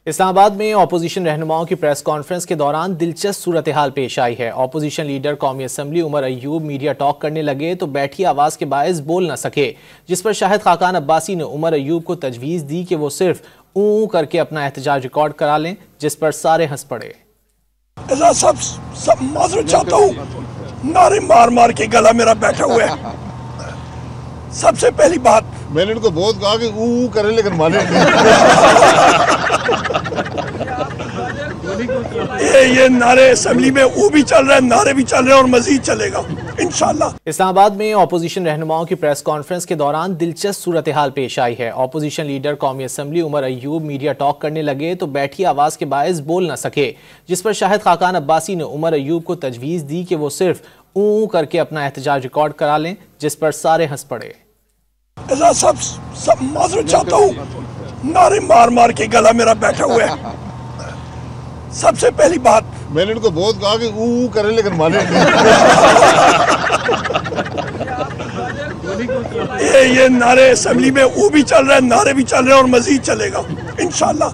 इस्लामाबाद में अपोजिशन रहनुमाओं की press conference के दौरान दिलचस्प सूरत हाल पेश आई है। अपोजिशन लीडर कौमी assembly Umar Ayub media talk करने लगे तो बैठी आवाज के बायस बोल न सके, जिस पर शाहिद खाकान अब्बासी ने उमर अयूब को तजवीज दी कि वो सिर्फ ऊ करके अपना एहतजाज रिकॉर्ड करा लें, जिस पर सारे हंस पड़े। सब माजरत चाहता हूँ, नारे मार मार के गला मेरा बैठा हुआ है। सबसे पहली बात, मैंने इनको बहुत कहा कि ऊ करें लेकिन माने ये नारे असेंबली में ऊ भी चल रहा है, नारे भी चल रहे हैं और मजीद चलेगा इंशाल्लाह। इस्लामाबाद में अपोजिशन रहनुमाओं की प्रेस कॉन्फ्रेंस के दौरान दिलचस्प सूरत हाल पेश आई है। अपोजिशन लीडर कौमी assembly Umar Ayub media talk करने लगे तो बैठी आवाज के बायस बोल न सके, जिस पर शाहिद खाकान अब्बासी ने उमर अयूब को तजवीज दी कि वो सिर्फ ऊ करके अपना एहतजाज रिकॉर्ड करा लें, जिस पर सारे हंस पड़े। सब माजरत चाहता हूँ, नारे मार मार के गला मेरा बैठा हुआ है। सबसे पहली बात, मैंने इनको बहुत कहा कि ऊ करें लेकिन माने ये नारे असेंबली में ऊ भी चल रहा है, नारे भी चल रहे हैं और मजीद चलेगा इंशाल्लाह।